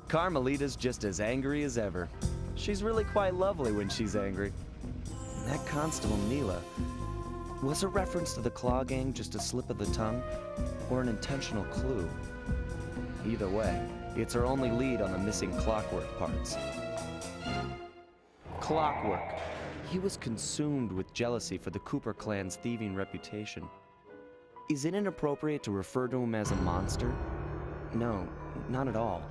Carmelita's just as angry as ever. She's really quite lovely when she's angry. And that Constable Neela, was a reference to the Claw Gang just a slip of the tongue, or an intentional clue? Either way, it's our only lead on the missing Clockwork parts. Clockwork. He was consumed with jealousy for the Cooper clan's thieving reputation. Is it inappropriate to refer to him as a monster? No, not at all.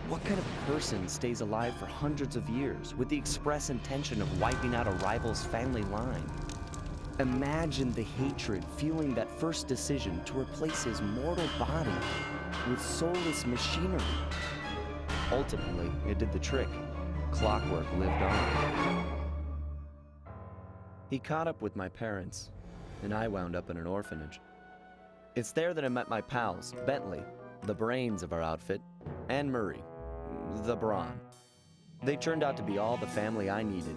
What kind of person stays alive for hundreds of years with the express intention of wiping out a rival's family line? Imagine the hatred fueling that first decision to replace his mortal body with soulless machinery. Ultimately, it did the trick. Clockwork lived on. He caught up with my parents, and I wound up in an orphanage. It's there that I met my pals, Bentley, the brains of our outfit, and Murray, the brawn. They turned out to be all the family I needed.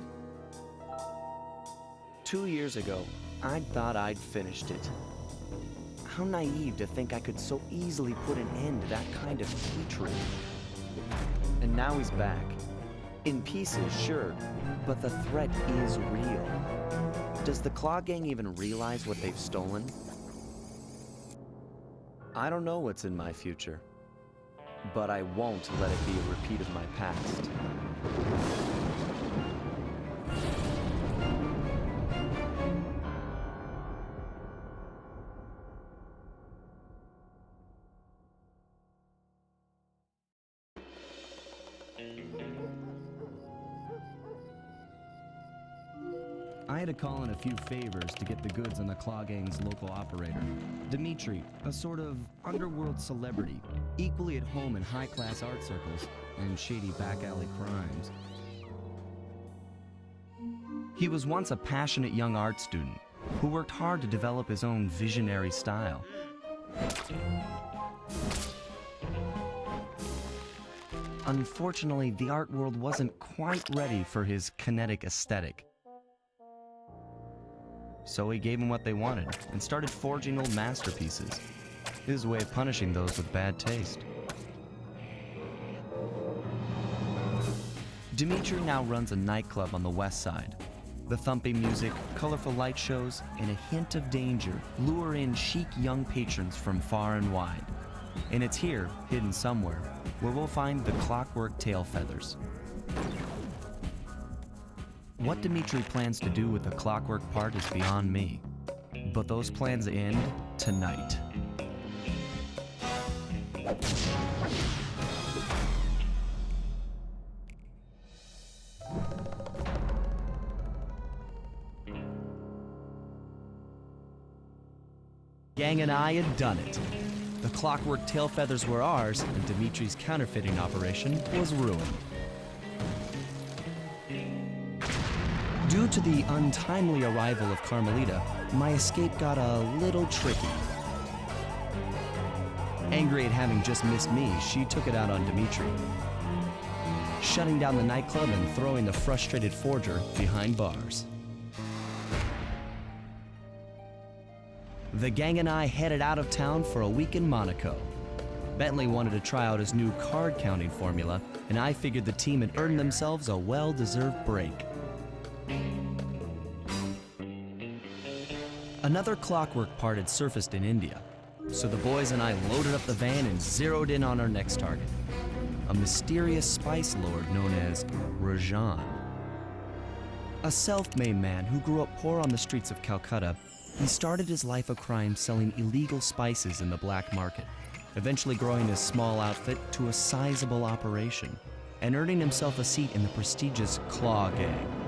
2 years ago, I thought I'd finished it. How naive to think I could so easily put an end to that kind of hatred. And now he's back. In pieces, sure, but the threat is real. Does the Claw Gang even realize what they've stolen? I don't know what's in my future, but I won't let it be a repeat of my past. I had to call in a few favors to get the goods on the Claw Gang's local operator, Dimitri, a sort of underworld celebrity, equally at home in high-class art circles and shady back-alley crimes. He was once a passionate young art student who worked hard to develop his own visionary style. Unfortunately, the art world wasn't quite ready for his kinetic aesthetic. So he gave them what they wanted and started forging old masterpieces. His way of punishing those with bad taste. Dimitri now runs a nightclub on the west side. The thumping music, colorful light shows, and a hint of danger lure in chic young patrons from far and wide. And it's here, hidden somewhere, where we'll find the Clockwork tail feathers. What Dimitri plans to do with the Clockwork part is beyond me, but those plans end tonight. Gang and I had done it. The Clockwork tail feathers were ours, and Dimitri's counterfeiting operation was ruined. Due to the untimely arrival of Carmelita, my escape got a little tricky. Angry at having just missed me, she took it out on Dimitri, shutting down the nightclub and throwing the frustrated forger behind bars. The gang and I headed out of town for a week in Monaco. Bentley wanted to try out his new card counting formula, and I figured the team had earned themselves a well-deserved break. Another Clockwork part had surfaced in India, so the boys and I loaded up the van and zeroed in on our next target, a mysterious spice lord known as Rajan. A self-made man who grew up poor on the streets of Calcutta, he started his life of crime selling illegal spices in the black market, eventually growing his small outfit to a sizable operation and earning himself a seat in the prestigious Claw Gang.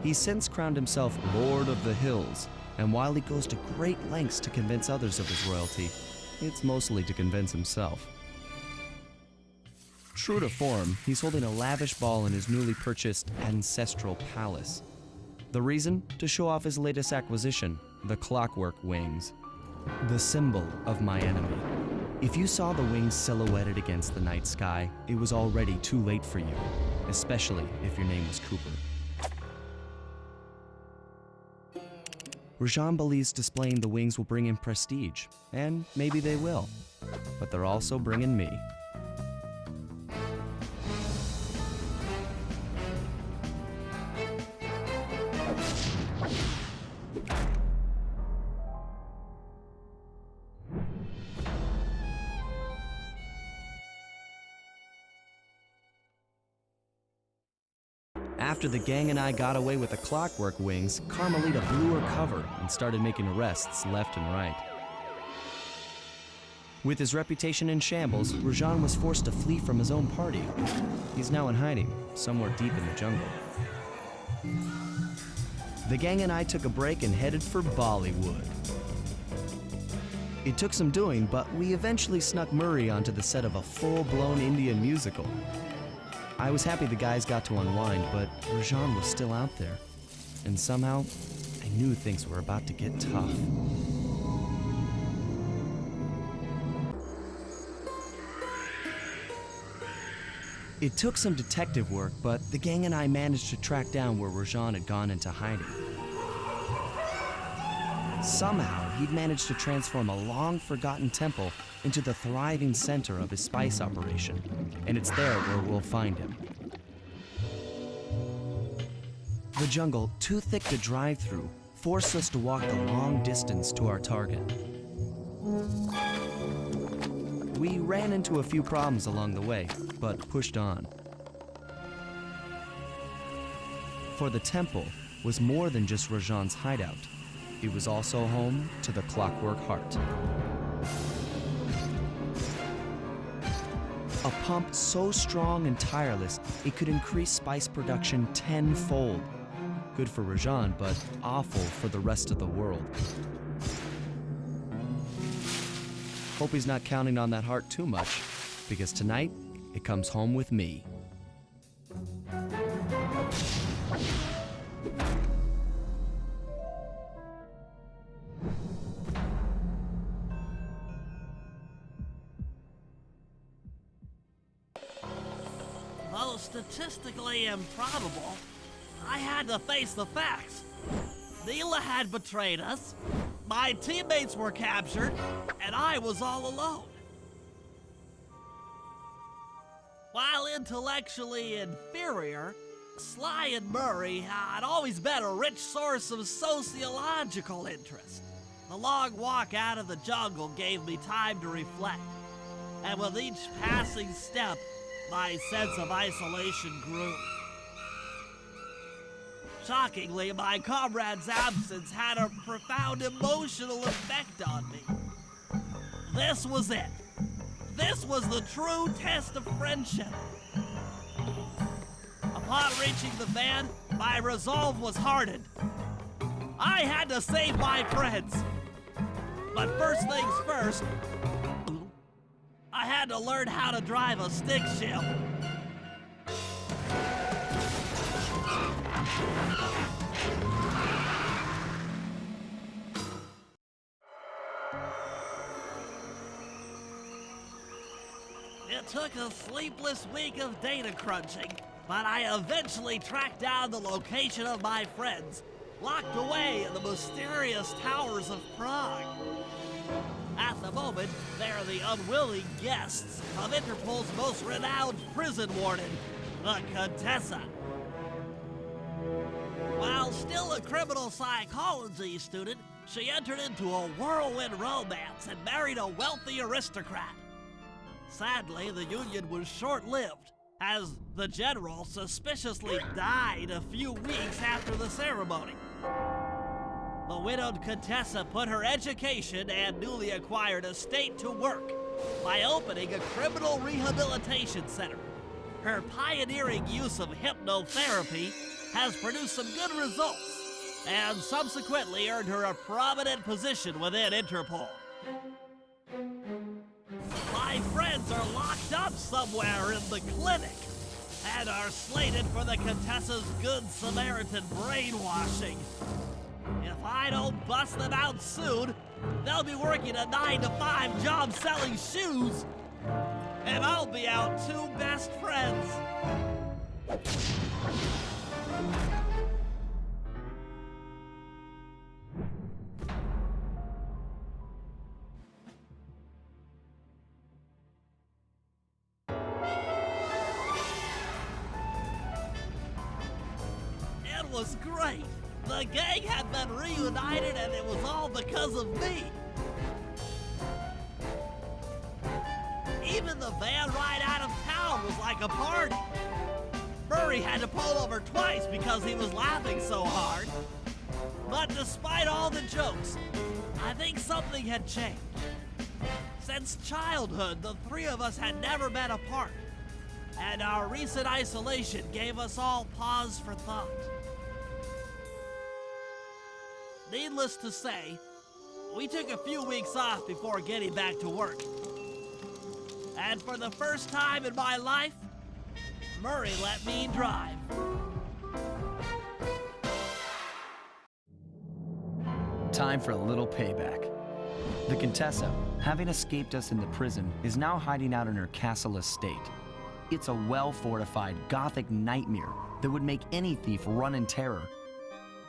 He's since crowned himself Lord of the Hills, and while he goes to great lengths to convince others of his royalty, it's mostly to convince himself. True to form, he's holding a lavish ball in his newly purchased ancestral palace. The reason? To show off his latest acquisition, the Clockwork wings, the symbol of my enemy. If you saw the wings silhouetted against the night sky, it was already too late for you, especially if your name was Cooper. Rajan believes displaying the wings will bring him prestige, and maybe they will, but they're also bringing me. After the gang and I got away with the Clockwork wings, Carmelita blew her cover and started making arrests left and right. With his reputation in shambles, Rajan was forced to flee from his own party. He's now in hiding, somewhere deep in the jungle. The gang and I took a break and headed for Bollywood. It took some doing, but we eventually snuck Murray onto the set of a full-blown Indian musical. I was happy the guys got to unwind, but Rajan was still out there. And somehow, I knew things were about to get tough. It took some detective work, but the gang and I managed to track down where Rajan had gone into hiding. Somehow, he'd managed to transform a long-forgotten temple into the thriving center of his spice operation, and it's there where we'll find him. The jungle, too thick to drive through, forced us to walk the long distance to our target. We ran into a few problems along the way, but pushed on. For the temple was more than just Rajan's hideout. It was also home to the Clockwork Heart. A pump so strong and tireless, it could increase spice production tenfold. Good for Rajan, but awful for the rest of the world. Hope he's not counting on that heart too much, because tonight, it comes home with me. Though statistically improbable, I had to face the facts. Neela had betrayed us, my teammates were captured, and I was all alone. While intellectually inferior, Sly and Murray had always been a rich source of sociological interest. The long walk out of the jungle gave me time to reflect, and with each passing step, my sense of isolation grew. Shockingly, my comrade's absence had a profound emotional effect on me. This was it. This was the true test of friendship. Upon reaching the van, my resolve was hardened. I had to save my friends. But first things first, I had to learn how to drive a stick shift. It took a sleepless week of data crunching, but I eventually tracked down the location of my friends, locked away in the mysterious towers of Prague. At the moment, they're the unwilling guests of Interpol's most renowned prison warden, the Contessa. While still a criminal psychology student, she entered into a whirlwind romance and married a wealthy aristocrat. Sadly, the union was short-lived, as the general suspiciously died a few weeks after the ceremony. The widowed Contessa put her education and newly acquired estate to work by opening a criminal rehabilitation center. Her pioneering use of hypnotherapy has produced some good results, and subsequently earned her a prominent position within Interpol. My friends are locked up somewhere in the clinic and are slated for the Contessa's Good Samaritan brainwashing. If I don't bust them out soon, they'll be working a 9-to-5 job selling shoes, and I'll be out two best friends. It was great. The gang had been reunited, and it was all because of me. Even the van ride out of town was like a party. Murray had to pull over twice because he was laughing so hard. But despite all the jokes, I think something had changed. Since childhood, the three of us had never been apart, and our recent isolation gave us all pause for thought. Needless to say, we took a few weeks off before getting back to work. And for the first time in my life, Murray let me drive. Time for a little payback. The Contessa, having escaped us in the prison, is now hiding out in her castle estate. It's a well-fortified Gothic nightmare that would make any thief run in terror.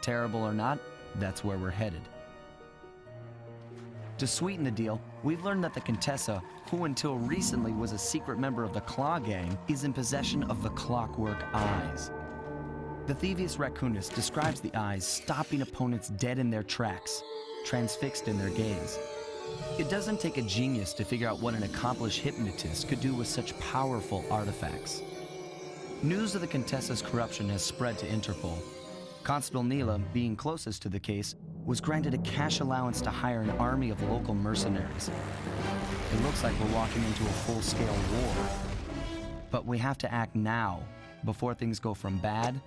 Terrible or not, that's where we're headed. To sweeten the deal, we've learned that the Contessa, who until recently was a secret member of the Claw Gang, is in possession of the Clockwork Eyes. The Thievius Raccoonus describes the eyes stopping opponents dead in their tracks, transfixed in their gaze. It doesn't take a genius to figure out what an accomplished hypnotist could do with such powerful artifacts. News of the Contessa's corruption has spread to Interpol. Constable Neela, being closest to the case, was granted a cash allowance to hire an army of local mercenaries. It looks like we're walking into a full-scale war. But we have to act now, before things go from bad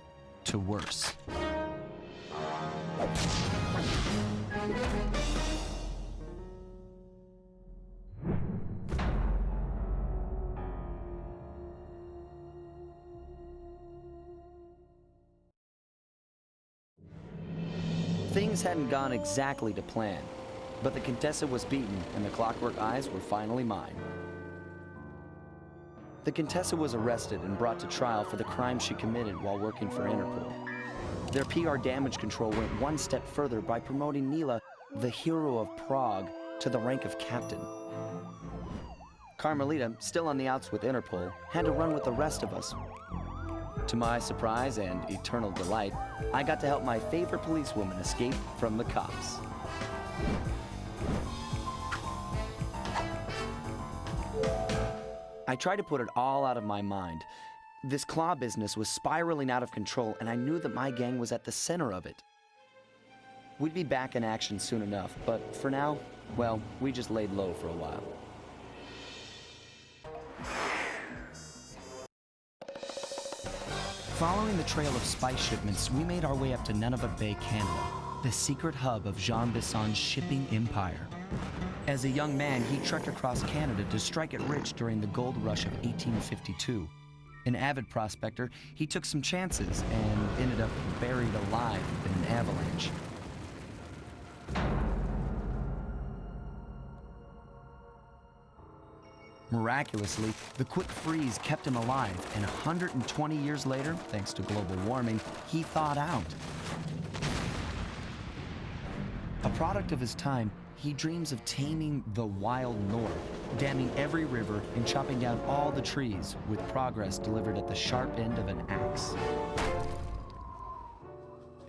to worse. Things hadn't gone exactly to plan, but the Contessa was beaten and the Clockwork Eyes were finally mine. The Contessa was arrested and brought to trial for the crime she committed while working for Interpol. Their PR damage control went one step further by promoting Neela, the hero of Prague, to the rank of captain. Carmelita, still on the outs with Interpol, had to run with the rest of us. To my surprise and eternal delight, I got to help my favorite policewoman escape from the cops. I tried to put it all out of my mind. This claw business was spiraling out of control, and I knew that my gang was at the center of it. We'd be back in action soon enough, but for now, well, we just laid low for a while. Following the trail of spice shipments, we made our way up to Nunavut Bay, Canada, the secret hub of Jean Bisson's shipping empire. As a young man, he trekked across Canada to strike it rich during the gold rush of 1852. An avid prospector, he took some chances and ended up buried alive in an avalanche. Miraculously, the quick freeze kept him alive, and 120 years later, thanks to global warming, he thawed out. A product of his time, he dreams of taming the wild north, damming every river and chopping down all the trees, with progress delivered at the sharp end of an axe.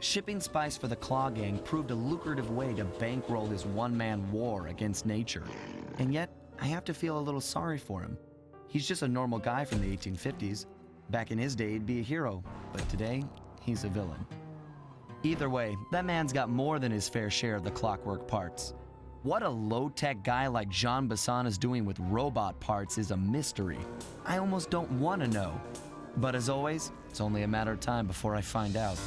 Shipping spice for the Claw Gang proved a lucrative way to bankroll his one-man war against nature. And yet, I have to feel a little sorry for him. He's just a normal guy from the 1850s. Back in his day, he'd be a hero, but today, he's a villain. Either way, that man's got more than his fair share of the clockwork parts. What a low-tech guy like Jean Bisson is doing with robot parts is a mystery. I almost don't want to know. But as always, it's only a matter of time before I find out.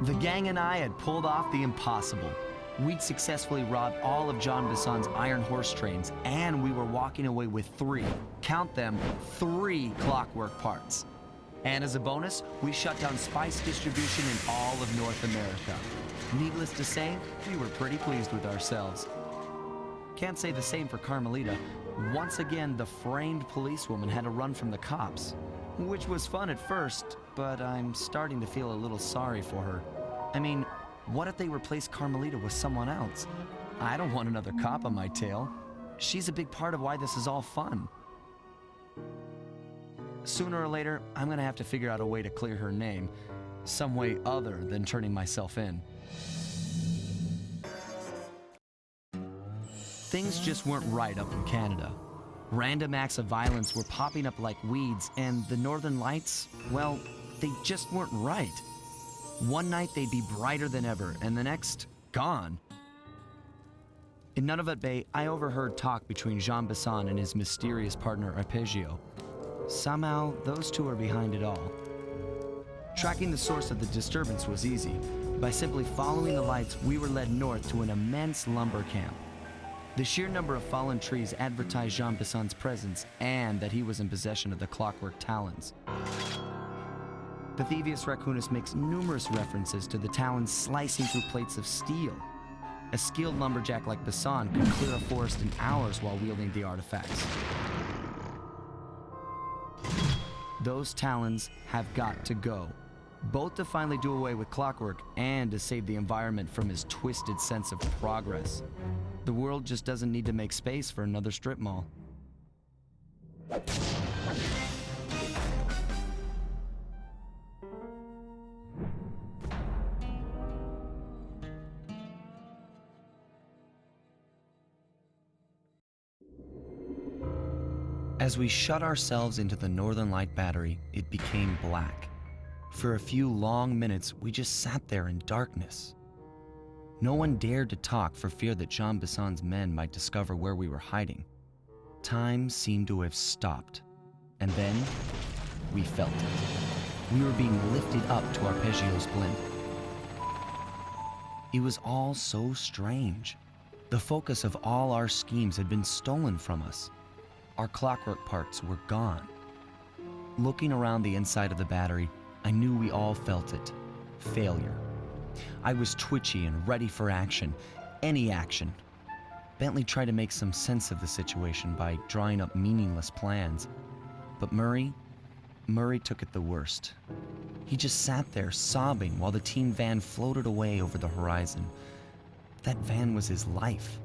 The gang and I had pulled off the impossible. We'd successfully robbed all of Jean Bisson's iron horse trains, and we were walking away with count them, 3 clockwork parts. And as a bonus, we shut down spice distribution in all of North America. Needless to say, we were pretty pleased with ourselves. Can't say the same for Carmelita. Once again, the framed policewoman had to run from the cops, which was fun at first, but I'm starting to feel a little sorry for her. I mean, what if they replace Carmelita with someone else? I don't want another cop on my tail. She's a big part of why this is all fun. Sooner or later, I'm gonna have to figure out a way to clear her name, some way other than turning myself in. Things just weren't right up in Canada. Random acts of violence were popping up like weeds, and the Northern Lights, well, they just weren't right. One night they'd be brighter than ever, and the next, gone. In Nunavut Bay, I overheard talk between Jean Bisson and his mysterious partner Arpeggio. Somehow, those two are behind it all. Tracking the source of the disturbance was easy. By simply following the lights, we were led north to an immense lumber camp. The sheer number of fallen trees advertised Jean Bisson's presence and that he was in possession of the Clockwork talons. The Thievius Raccoonus makes numerous references to the talons slicing through plates of steel. A skilled lumberjack like Bisson could clear a forest in hours while wielding the artifacts. Those talons have got to go, both to finally do away with Clockwork and to save the environment from his twisted sense of progress. The world just doesn't need to make space for another strip mall. As we shut ourselves into the Northern Light Battery, it became black. For a few long minutes, we just sat there in darkness. No one dared to talk for fear that Jean Bisson's men might discover where we were hiding. Time seemed to have stopped. And then, we felt it. We were being lifted up to Arpeggio's blimp. It was all so strange. The focus of all our schemes had been stolen from us. Our Clockwork parts were gone. Looking around the inside of the battery, I knew we all felt it. Failure. I was twitchy and ready for action. Any action. Bentley tried to make some sense of the situation by drawing up meaningless plans. But Murray took it the worst. He just sat there sobbing while the team van floated away over the horizon. That van was his life.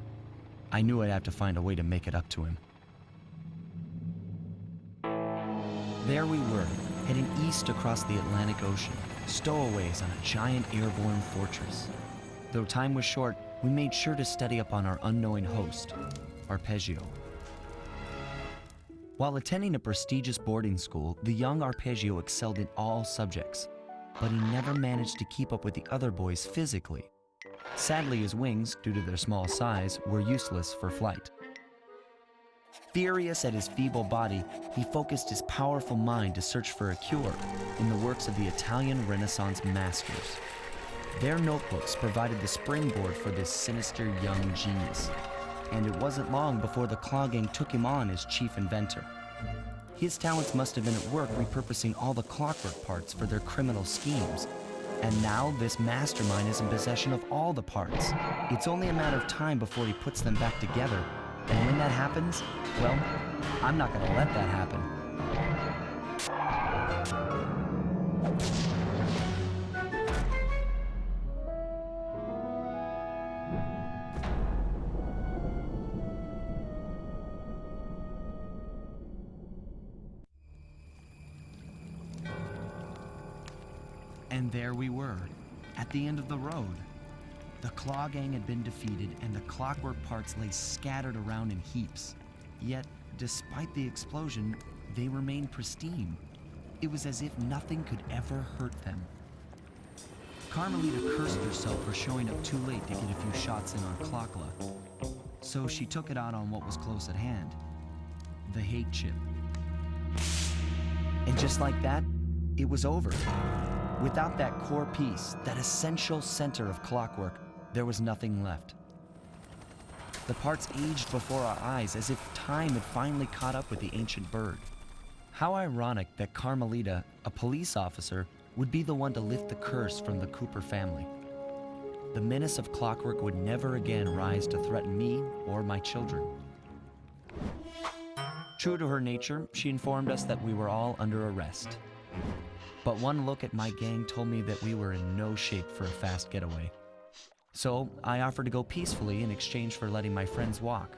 I knew I'd have to find a way to make it up to him. There we were, heading east across the Atlantic Ocean, stowaways on a giant airborne fortress. Though time was short, we made sure to study up on our unknowing host, Arpeggio. While attending a prestigious boarding school, the young Arpeggio excelled in all subjects, but he never managed to keep up with the other boys physically. Sadly, his wings, due to their small size, were useless for flight. Furious at his feeble body, he focused his powerful mind to search for a cure in the works of the Italian Renaissance masters. Their notebooks provided the springboard for this sinister young genius, and it wasn't long before the Claw Gang took him on as chief inventor. His talents must have been at work repurposing all the Clockwork parts for their criminal schemes, and now this mastermind is in possession of all the parts. It's only a matter of time before he puts them back together. And when that happens, well, I'm not going to let that happen. And there we were, at the end of the road. The Claw Gang had been defeated, and the Clockwork parts lay scattered around in heaps. Yet, despite the explosion, they remained pristine. It was as if nothing could ever hurt them. Carmelita cursed herself for showing up too late to get a few shots in on Clockla. So she took it out on what was close at hand, the hate chip. And just like that, it was over. Without that core piece, that essential center of Clockwork, there was nothing left. The parts aged before our eyes as if time had finally caught up with the ancient bird. How ironic that Carmelita, a police officer, would be the one to lift the curse from the Cooper family. The menace of Clockwork would never again rise to threaten me or my children. True to her nature, she informed us that we were all under arrest. But one look at my gang told me that we were in no shape for a fast getaway. So I offered to go peacefully in exchange for letting my friends walk.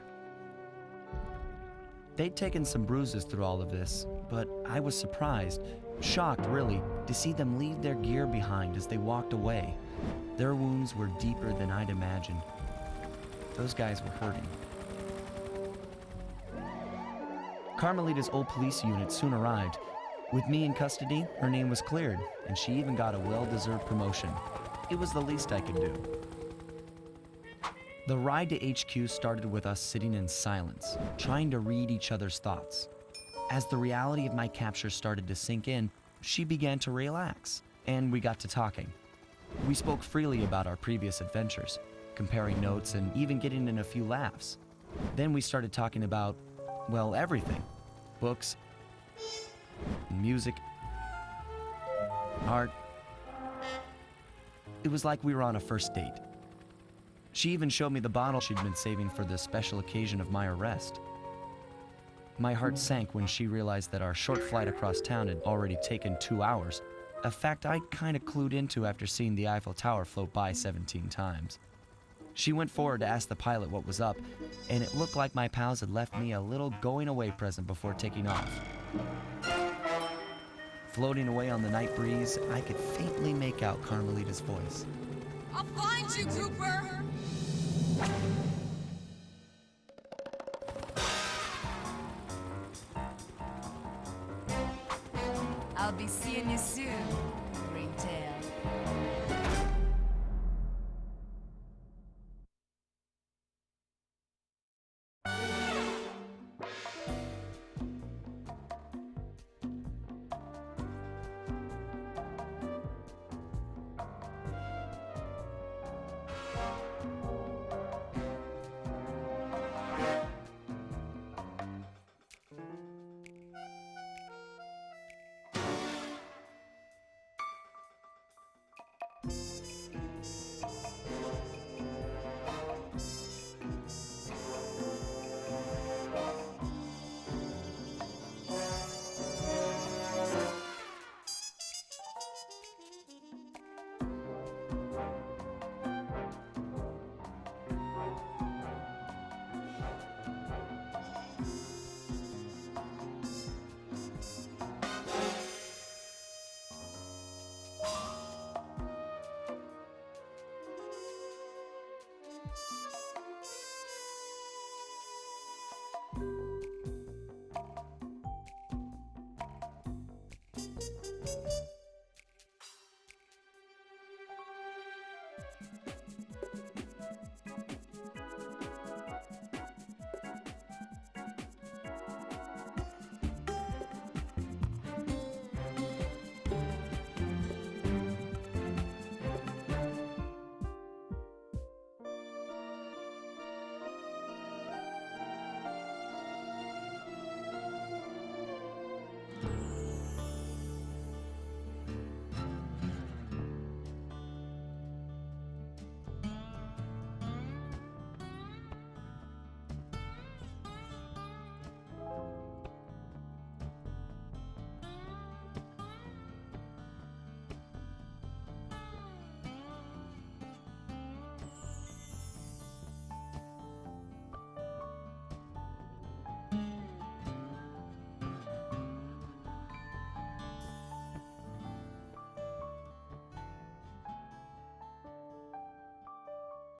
They'd taken some bruises through all of this, but I was surprised, shocked really, to see them leave their gear behind as they walked away. Their wounds were deeper than I'd imagined. Those guys were hurting. Carmelita's old police unit soon arrived. With me in custody, her name was cleared, and she even got a well-deserved promotion. It was the least I could do. The ride to HQ started with us sitting in silence, trying to read each other's thoughts. As the reality of my capture started to sink in, she began to relax, and we got to talking. We spoke freely about our previous adventures, comparing notes and even getting in a few laughs. Then we started talking about, well, everything. Books, music, art. It was like we were on a first date. She even showed me the bottle she'd been saving for the special occasion of my arrest. My heart sank when she realized that our short flight across town had already taken 2 hours, a fact I'd kind of clued into after seeing the Eiffel Tower float by 17 times. She went forward to ask the pilot what was up, and it looked like my pals had left me a little going-away present before taking off. Floating away on the night breeze, I could faintly make out Carmelita's voice. I'll find you, Cooper! I'll be seeing you soon, Ringtail.